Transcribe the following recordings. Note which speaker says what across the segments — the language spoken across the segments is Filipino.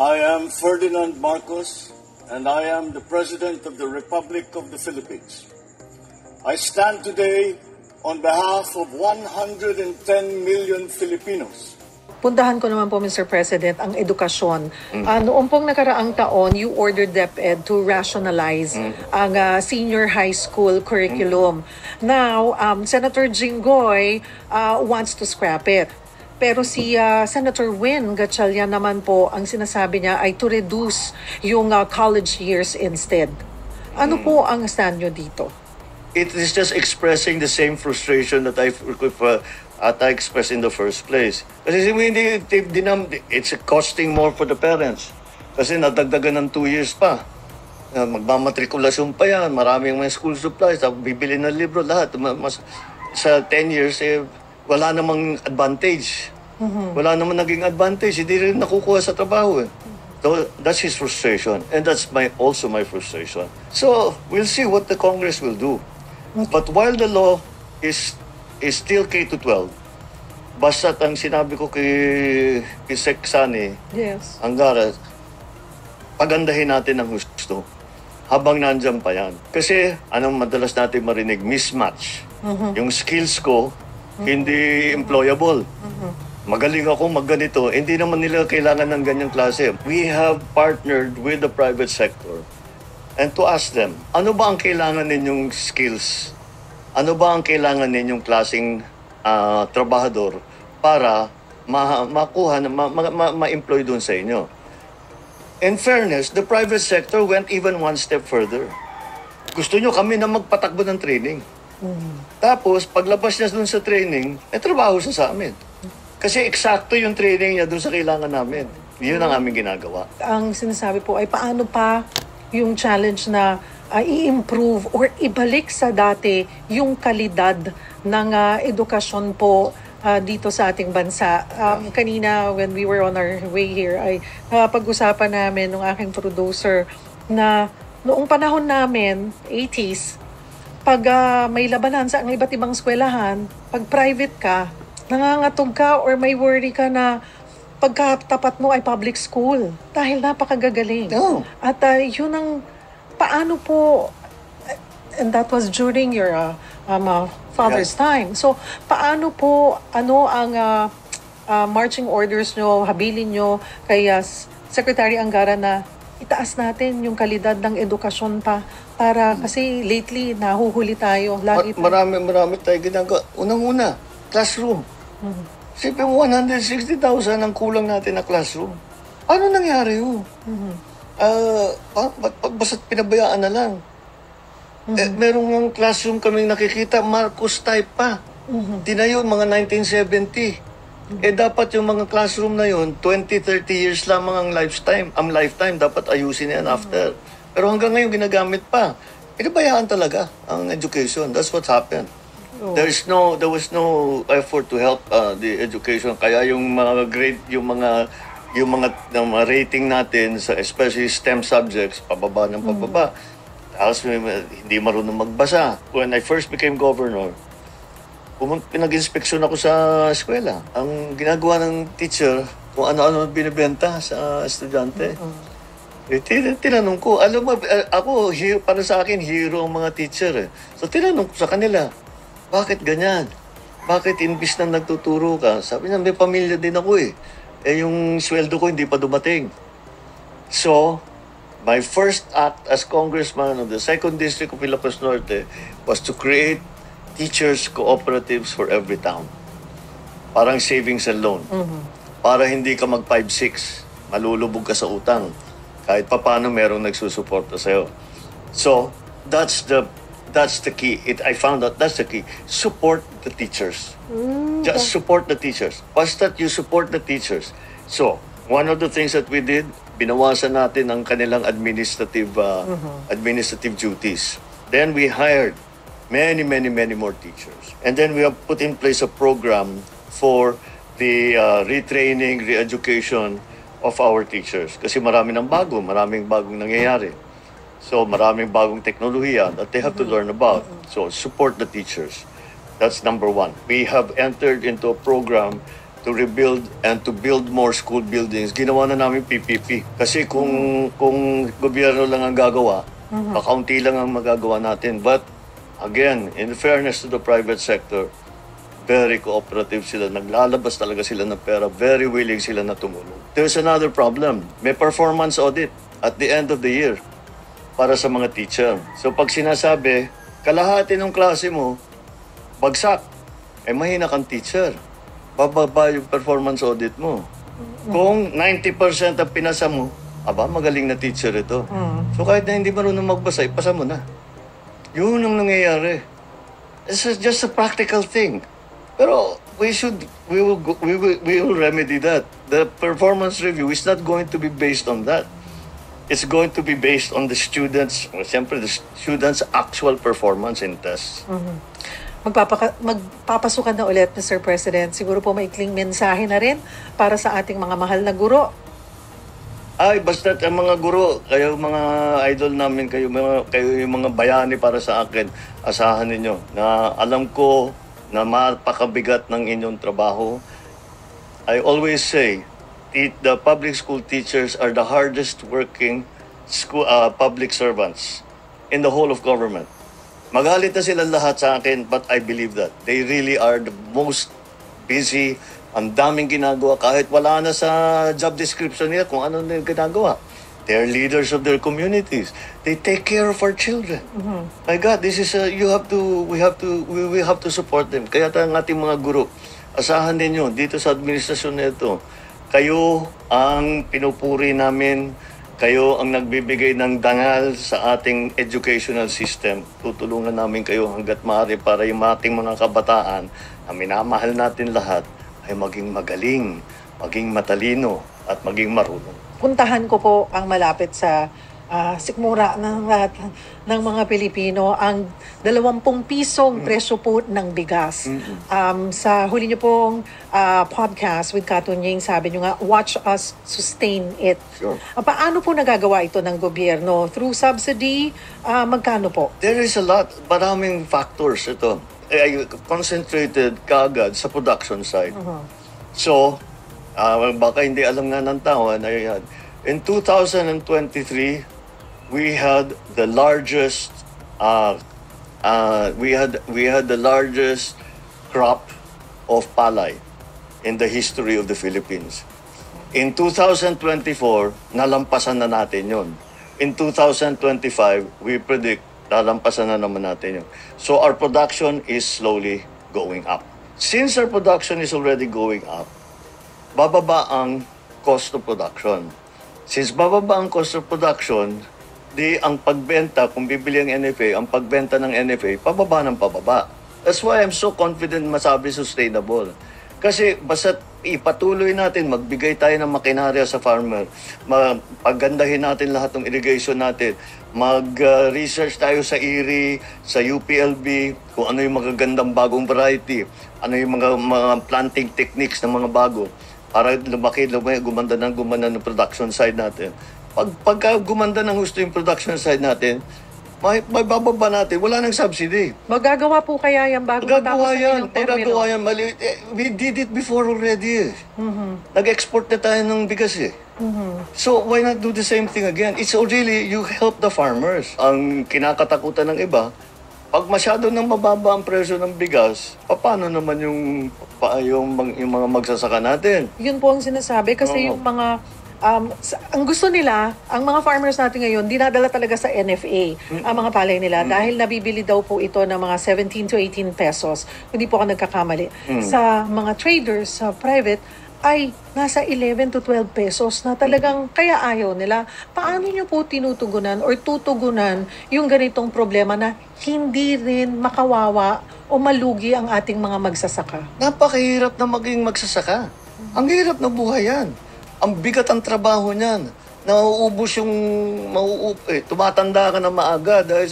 Speaker 1: I am Ferdinand Marcos, and I am the President of the Republic of the Philippines. I stand today on behalf of 110 million Filipinos.
Speaker 2: Puntahan ko naman po, Mr. President, ang edukasyon. Noong pong nakaraang taon, you ordered DepEd to rationalize ang senior high school curriculum. Now, Senator Jinggoy wants to scrap it. Pero si Senator Win Gatchalian naman po, ang sinasabi niya ay to reduce yung college years instead. Ano po ang stand nyo dito?
Speaker 3: It is just expressing the same frustration that I expressed in the first place. Kasi it's costing more for the parents. Kasi nadagdagan ng 2 years pa. Magmamatrikulasyon pa yan, maraming mga school supplies, bibili ng libro, lahat. Sa 10 years, wala namang advantage. Wala namang naging advantage. Hindi rin nakukuha sa trabaho. So that's his frustration. And that's also my frustration. So we'll see what the Congress will do. But while the law is still K-12, basta't ang sinabi ko kay Sec Sani,
Speaker 2: Yes.
Speaker 3: Angara, pagandahin natin ang gusto habang nandyan pa yan. Kasi anong madalas natin marinig? Mismatch. Yung skills ko, hindi employable. Magaling ako magganito, hindi naman nila kailangan ng ganyang klase. We have partnered with the private sector and to ask them, ano ba ang kailangan ninyong skills? Ano ba ang kailangan ninyong klaseng trabahador para makuha, ma-employ doon sa inyo? In fairness, the private sector went even one step further. Gusto nyo kami na magpatakbo ng training. Tapos, paglabas niya doon sa training, trabaho siya sa amin. Kasi eksakto yung training niya doon sa kailangan namin. Yun ang aming ginagawa.
Speaker 2: Ang sinasabi po ay paano pa yung challenge na i-improve or ibalik sa dati yung kalidad ng edukasyon po dito sa ating bansa. Kanina, when we were on our way here, ay pag-usapan namin ng aking producer na noong panahon namin, 80s, pag may labanan sa ang iba't ibang eskwelahan, pag private ka, nangangatog ka or may worry ka na pagkatapat mo ay public school dahil napakagagaling.
Speaker 3: No.
Speaker 2: At yun ang paano po, and that was during your father's time. So, paano po, ano ang marching orders nyo, habilin nyo kay Secretary Angara na itaas natin yung kalidad ng edukasyon pa para kasi lately nahuhuli tayo.
Speaker 3: Marami tayo ginagawa. Unang-una, classroom. Sipin mo, 160,000 ang kulang natin na classroom. Ano nangyari yun? Basta't pinabayaan na lang. Merong ng classroom kaming nakikita, Marcos type pa. Tinayo, mga 1970. Dapat yung mga classroom na yun, 20-30 years lamang ang lifetime. Dapat ayusin yan after. Pero hanggang ngayon, ginagamit pa. Pinabayaan talaga ang education. That's what happened. There was no effort to help the education. Kaya yung mga grade, yung mga rating natin sa especially STEM subjects, pababa ng pababa. Tapos hindi marunong magbasa. When I first became governor, pinag-inspeksyon ako sa eskwela. Ang ginagawa ng teacher, kung ano-ano binibenta sa estudyante. Tinanong ko, alam mo, ako, para sa akin, hero ang mga teacher. So tinanong ko sa kanila, bakit ganyan? Bakit imbis na nagtuturo ka? Sabi niya, may pamilya din ako eh. Yung sweldo ko hindi pa dumating. So, my first act as congressman of the 2nd District of Ilocos Norte was to create teachers cooperatives for every town. Parang savings and loan. Para hindi ka mag 5-6, malulubog ka sa utang. Kahit papaano merong nagsusuporta sa'yo. So, that's the key. I found out that's the key. Support the teachers. Just support the teachers. Basta you support the teachers. So, one of the things that we did, binawasan natin ang kanilang administrative duties. Then we hired many more teachers. And then we have put in place a program for the retraining, re-education of our teachers. Kasi maraming bagong nangyayari. So maraming bagong teknolohiya that they have to learn about. So support the teachers. That's number one. We have entered into a program to rebuild and to build more school buildings, ginawa na namin PPP. Kasi kung gobyerno lang ang gagawa, pakaunti lang ang magagawa natin. But again, in fairness to the private sector, very cooperative sila. Naglalabas talaga sila ng pera. Very willing sila na tumulong. There's another problem. May performance audit at the end of the year para sa mga teacher. So pag sinasabi, kalahati ng klase mo, bagsak, mahina kang teacher. Bababa yung performance audit mo. Kung 90% ang pinasa mo, magaling na teacher ito. So kahit na hindi marunong magbasa, ipasa mo na. Yun ang nangyayari. It's just a practical thing. Pero we will remedy that. The performance review is not going to be based on that. It's going to be based on the students' actual performance in tests.
Speaker 2: Magpapasukan na ulit, Mr. President. Siguro po maikling mensahe na rin para sa ating mga mahal na guro.
Speaker 3: Basta't ang mga guro, kayo mga idol namin, kayo yung mga bayani para sa akin, asahan ninyo na alam ko na mapakabigat ng inyong trabaho. I always say, the public school teachers are the hardest working public servants in the whole of government. Magalit na sila lahat sa akin, but I believe that. They really are the most busy. Ang daming ginagawa kahit wala na sa job description nila kung ano nila ginagawa. They're leaders of their communities. They take care of our children. My God, this is we have to support them. Kaya ang ating mga guro, asahan ninyo dito sa administrasyon na ito, kayo ang pinupuri namin. Kayo ang nagbibigay ng dangal sa ating educational system. Tutulungan namin kayo hanggat maaari para yung ating mga kabataan na minamahal natin lahat ay maging magaling, maging matalino, at maging marunong.
Speaker 2: Puntahan ko po ang malapit sa sikmura ng lahat ng mga Pilipino, ang 20 pisong presyo po ng bigas. Sa huli niyo pong podcast with Katunying, sabi niyo nga, watch us sustain it.
Speaker 3: Sure.
Speaker 2: Paano po nagagawa ito ng gobyerno? Through subsidy? Magkano po?
Speaker 3: There is a lot, maraming factors ito. Concentrated kaagad sa production side. So, baka hindi alam nga ng tao, in 2023, we had the largest crop of palay in the history of the Philippines. In 2024, nalampasan na natin yun. In 2025, we predict lalampasan na naman natin yun. So our production is slowly going up. Since our production is already going up, bababa ang cost of production. Since bababa ang cost of production, ang pagbenta, kung bibili ang NFA, ang pagbenta ng NFA, pababa ng pababa. That's why I'm so confident masabi sustainable. Kasi basta ipatuloy natin, magbigay tayo ng makinarya sa farmer, pagandahin natin lahat ng irrigation natin, mag-research tayo sa IRI, sa UPLB, kung ano yung magagandang bagong variety, ano yung mga planting techniques ng mga bago, para gumanda ng production side natin. Pagka gumanda ng gusto yung production side natin, may bababa natin. Wala nang subsidy.
Speaker 2: Magagawa po kaya yan bago matapos ang inyong termino?
Speaker 3: Magagawa yan. We did it before already. Nag-export na tayo ng bigas eh. So why not do the same thing again? It's really, you help the farmers. Ang kinakatakutan ng iba, pag masyado nang mababa ang presyo ng bigas, paano naman yung mga magsasaka natin?
Speaker 2: Yun po ang sinasabi kasi yung mga ang gusto nila, ang mga farmers natin ngayon, dinadala talaga sa NFA ang mga palay nila dahil nabibili daw po ito ng mga 17 to 18 pesos. Hindi po ako nagkakamali. Sa mga traders, sa private, ay nasa 11 to 12 pesos na talagang kaya ayaw nila. Paano nyo po tinutugunan or tutugunan yung ganitong problema na hindi rin makawawa o malugi ang ating mga magsasaka?
Speaker 3: Napakahirap na maging magsasaka. Ang hirap na buhay yan. Ang bigat ang trabaho niyan. Nauubos yung tumatanda ka na maaga dahil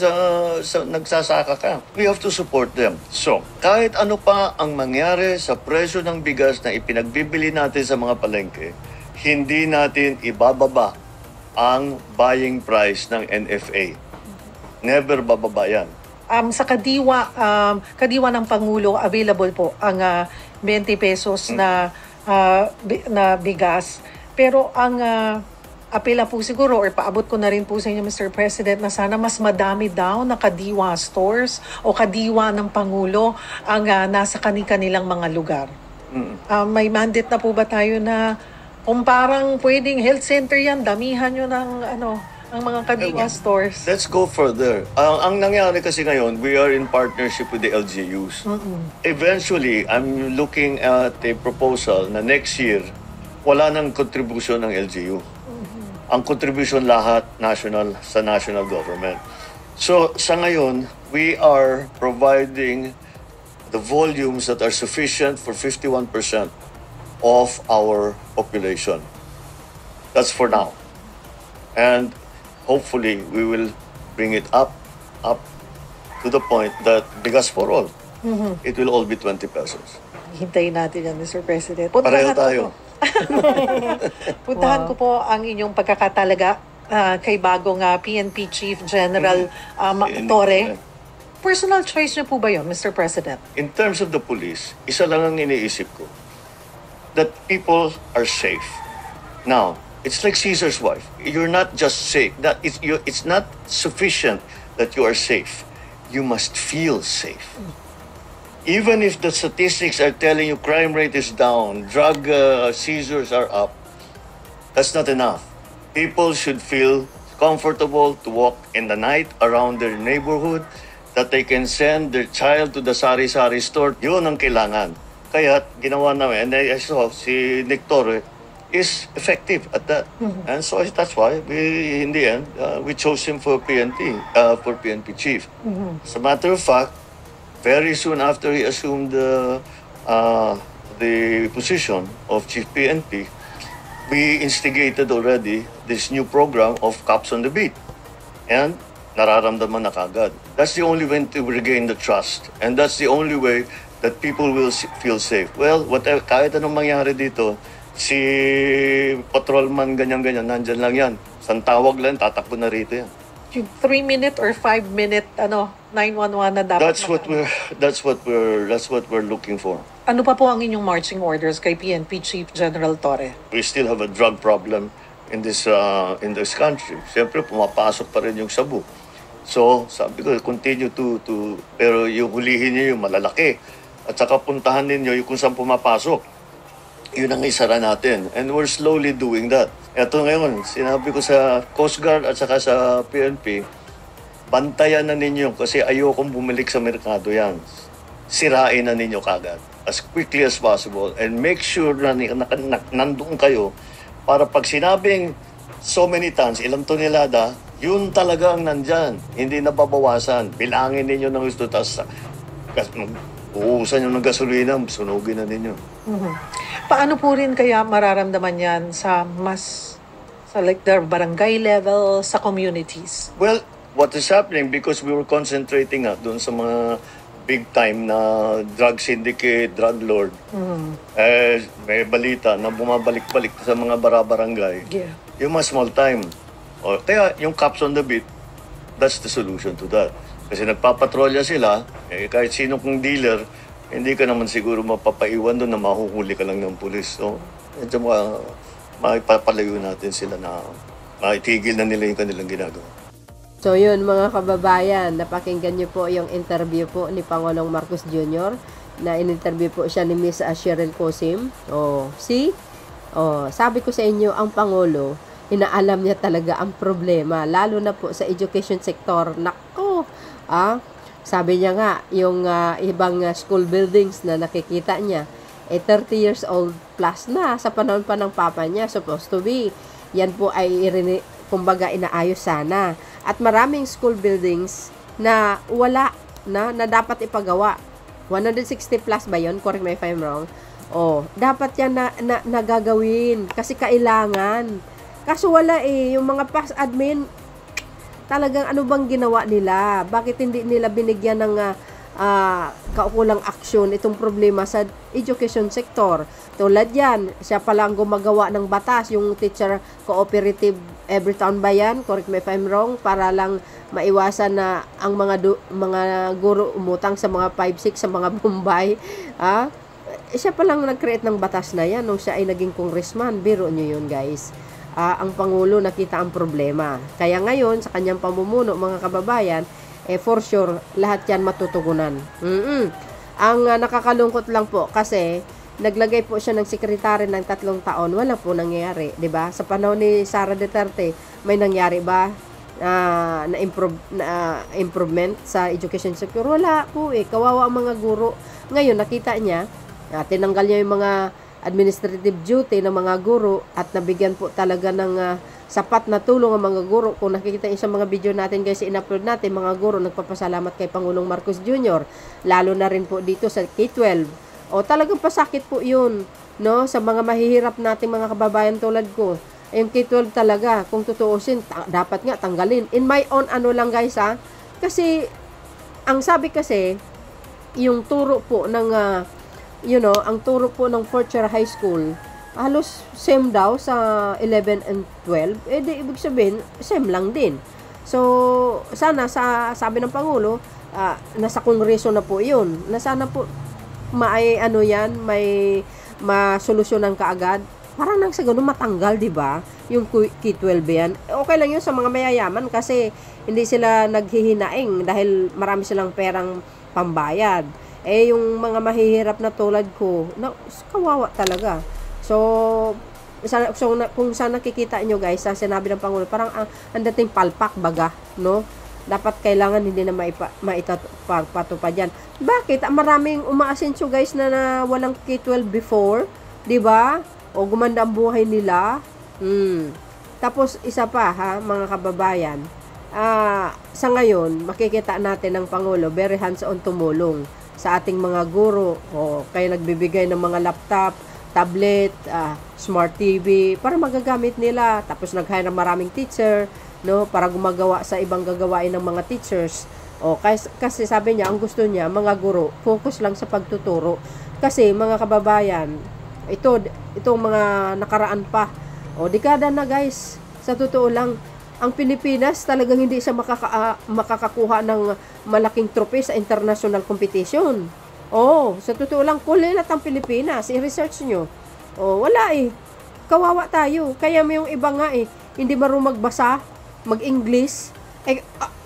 Speaker 3: sa nagsasaka ka. We have to support them. So, kahit ano pa ang mangyari sa presyo ng bigas na ipinagbibili natin sa mga palengke, hindi natin ibababa ang buying price ng NFA. Never bababa yan.
Speaker 2: Sa kadiwa ng Pangulo, available po ang 20 pesos na na bigas. Pero ang apela po siguro or paabot ko na rin po sa inyo, Mr. President, na sana mas madami daw na kadiwa stores o kadiwa ng Pangulo ang nasa kanilang mga lugar. May mandate na po ba tayo na kung parang pwedeng health center yan, damihan nyo ng ang mga kadiwa stores?
Speaker 3: Let's go further. Ang nangyari kasi ngayon, we are in partnership with the LGUs. Eventually, I'm looking at a proposal na next year, wala nang contribution ng LGU. Ang contribution lahat sa national government. So sa ngayon, we are providing the volumes that are sufficient for 51% of our population. That's for now. And hopefully we will bring it up to the point that bigas for all. It will all be 20 pesos.
Speaker 2: Hintayin natin yan, Mr. President.
Speaker 3: Pareho tayo.
Speaker 2: Puntahan ko po ang inyong pagkakatalaga kay bagong PNP Chief General Torre. Personal choice niyo po ba yun, Mr. President?
Speaker 3: In terms of the police, isa lang ang iniisip ko, that people are safe. Now, it's like Caesar's wife. You're not just safe. It's not sufficient that you are safe. You must feel safe. Even if the statistics are telling you crime rate is down, drug seizures are up, that's not enough. People should feel comfortable to walk in the night around their neighborhood, that they can send their child to the sari-sari store. Yun ang kailangan. Kaya ginawa namin, and I saw si Nick Torre is effective at that. And so that's why we, in the end, we chose him for PNP chief. As a matter of fact, very soon after he assumed the position of Chief PNP, we instigated already this new program of Cops on the Beat. And nararamdaman na kagad. That's the only way to regain the trust. And that's the only way that people will feel safe. Well, whatever, kahit anong mangyari dito, si patrolman ganyan-ganyan, nandyan lang yan. San tawag lang, tatakbo na rito yan.
Speaker 2: Yung 3-minute or 5-minute 911 na dapat.
Speaker 3: That's what we're looking for.
Speaker 2: Ano pa po ang inyong marching orders kay PNP Chief General Torre?
Speaker 3: We still have a drug problem in this country. Siyempre pumapasok pa rin yung sabu. So, sabi ko, continue to pero yung hulihin niyo yung malalaki. At saka puntahan ninyo yung kung saan pumapasok. Yun ang isara natin. And we're slowly doing that. Ito ngayon, sinabi ko sa Coast Guard at saka sa PNP, bantayan na ninyo kasi ayokong bumalik sa merkado yan. Sirain na ninyo kagad as quickly as possible and make sure na nandoon kayo para pag sinabing so many tons, ilang tonelada, yun talaga ang nandyan. Hindi nababawasan. Bilangin ninyo ng gusto, tapos uusan nyo ng gasolina, sunugin na ninyo.
Speaker 2: Paano po rin kaya mararamdaman yan sa like the barangay level, sa communities?
Speaker 3: Well, what is happening, because we were concentrating doon sa mga big time na drug syndicate, drug lord, may balita na bumabalik-balik sa mga barangay.
Speaker 2: Yeah.
Speaker 3: Yung mga small time. Kaya yung Cops on the Beat, that's the solution to that. Kasi nagpapatrolya sila, kahit sino kong dealer, hindi ka naman siguro mapapaiwan doon na mahuhuli ka lang ng pulis. So, medyo maipapalayo natin sila na maitigil na nila yung kanilang ginagawa.
Speaker 4: So yun mga kababayan, napakinggan niyo po yung interview po ni Pangulong Marcos Jr. na in-interview po siya ni Miss Cheryl Cosim. Sabi ko sa inyo, ang Pangulo, inaalam niya talaga ang problema, lalo na po sa education sector. Nako, sabi niya nga, yung ibang school buildings na nakikita niya, 30 years old plus na sa panahon pa ng papa niya, supposed to be. Yan po ay kumbaga inaayos sana. At maraming school buildings na wala na dapat ipagawa. 160 plus ba yun? Correct me if I'm wrong. Dapat yan na gagawin kasi kailangan. Kaso wala yung mga past admin, talagang ano bang ginawa nila? Bakit hindi nila binigyan ng kaukulang aksyon itong problema sa education sector? Tulad yan, siya pala ang gumagawa ng batas, yung teacher cooperative every town ba yan? Correct me if I'm wrong, para lang maiwasan na ang mga guro umutang sa mga 5-6 sa mga Bombay. siya pa lang nag-create ng batas na yan nung siya ay naging congressman. Biro nyo yun, guys. Ang Pangulo nakita ang problema. Kaya ngayon, sa kanyang pamumuno, mga kababayan, for sure, lahat yan matutugunan. Ang nakakalungkot lang po, kasi naglagay po siya ng sekretary ng 3 taon, wala po nangyayari, 'di ba? Sa panahon ni Sara Duterte, may nangyari ba na improvement sa education sector? Wala po eh. Kawawa ang mga guro. Ngayon nakita niya, tinanggal niya yung mga administrative duty ng mga guro at nabigyan po talaga ng sapat na tulong ang mga guro. Kung nakikita niyo sa mga video natin guys, in-upload natin, mga guro nagpapasalamat kay Pangulong Marcos Jr. Lalo na rin po dito sa K-12. O talagang pasakit po yun, no? Sa mga mahihirap nating mga kababayan tulad ko. Yung K-12 talaga, kung tutuusin, dapat nga tanggalin. In my own ano lang guys kasi, ang sabi kasi, yung turo po ng, ang turo po ng 4th year high school, halos same daw sa 11 and 12, di ibig sabihin, same lang din. So, sana, sabi ng Pangulo, nasa kongreso na po yun, na sana po, may masolusyonan kaagad. Parang nang sa ganun matanggal, di ba? Yung K-12 yan. Okay lang yun sa mga mayayaman kasi hindi sila naghihinaing dahil marami silang perang pambayad. Yung mga mahihirap na tulad ko, kawawa talaga. So kung saan nakikita nyo guys, sa sinabi ng Pangulo, parang ang dating palpak baga, no? Dapat kailangan hindi na maitapatupad yan. Bakit? Maraming umaasenso guys na walang K-12 before, di ba? O gumanda ang buhay nila. Tapos isa pa mga kababayan, sa ngayon makikita natin ng Pangulo very hands-on tumulong sa ating mga guro. Kaya nagbibigay ng mga laptop, tablet, smart TV para magagamit nila. Tapos nag-hire ng maraming teacher, no, para gumagawa sa ibang gagawain ng mga teachers. Kasi sabi niya, ang gusto niya, mga guro, focus lang sa pagtuturo. Kasi mga kababayan, itong mga nakaraan pa, dekada na guys, sa totoo lang, ang Pilipinas talagang hindi siya makakakuha ng malaking trophy sa international competition. Sa totoo lang, kulilat ang Pilipinas, i-research nyo. Wala eh. Kawawa tayo. Kaya may yung iba nga hindi marunong magbasa, mag-English.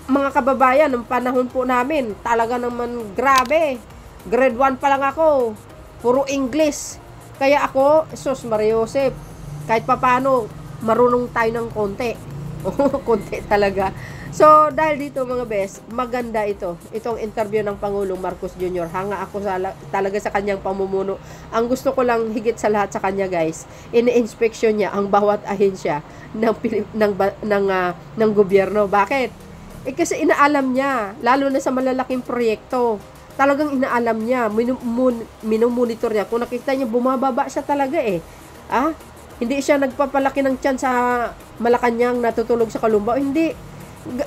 Speaker 4: Mga kababayan, ng panahon po namin, talaga naman grabe. Grade 1 pa lang ako, puro English. Kaya ako, Sus Maria Josep, kahit papano, marunong tayo ng konti. Konti talaga. So, dahil dito mga bes, maganda itong interview ng Pangulong Marcos Jr. Hanga ako talaga sa kanyang pamumuno. Ang gusto ko lang higit sa lahat sa kanya guys, ini-inspection niya ang bawat ahensya ng gobyerno. Bakit? Kasi inaalam niya, lalo na sa malalaking proyekto. Talagang inaalam niya, minumonitor niya. Kung nakita niya, bumababa siya talaga Hindi siya nagpapalaki ng tiyan sa Malacanang, natutulog sa Caloocan. Hindi.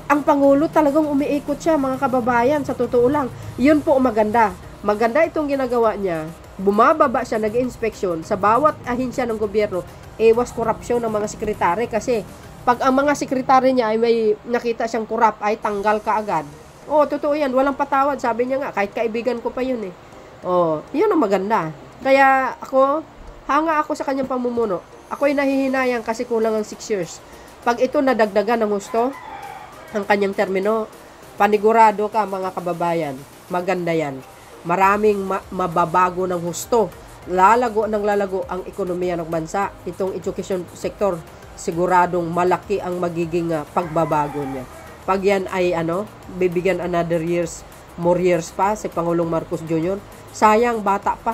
Speaker 4: Ang Pangulo talagang umiikot siya, mga kababayan, sa totoo lang. Yun po maganda. Maganda itong ginagawa niya. Bumababa siya, nag-inspeksyon sa bawat ahensya ng gobyerno. Iwas korupsyon ng mga sekretary kasi pag ang mga sekretary niya ay may nakita siyang korap, ay tanggal ka agad. Totoo yan. Walang patawad. Sabi niya nga, kahit kaibigan ko pa yun yun ang maganda. Kaya hanga ako sa kanyang pamumuno. Ako'y nahihinayang kasi kulang ang 6 years. Pag ito nadagdagan ng gusto, ang kanyang termino, panigurado ka mga kababayan. Maganda yan. Maraming mababago ng husto. Lalago ang ekonomiya ng bansa. Itong education sector, siguradong malaki ang magiging pagbabago niya. Pag yan ay bibigyan another more years pa si Pangulong Marcos Jr. Sayang, bata pa.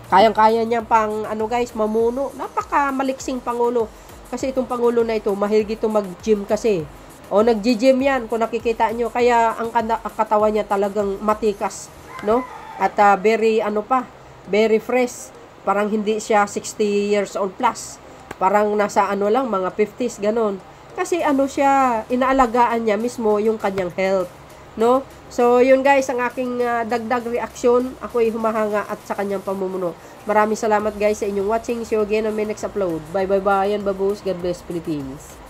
Speaker 4: Kayang-kaya niya pang mamuno. Napakamaliksing Pangulo. Kasi itong Pangulo na ito, mahilig ito mag-gym kasi. Nag-gym yan kung nakikita nyo. Kaya ang katawan niya talagang matikas, no? At very fresh. Parang hindi siya 60 years old plus. Parang nasa mga 50s, ganon. Kasi siya, inaalagaan niya mismo yung kanyang health, no? So, yun guys, ang aking dagdag reaksyon. Ako'y humahanga at sa kanyang pamumuno. Maraming salamat guys sa inyong watching. See you again on my next upload. Bye. Yan, babos. God bless Philippines.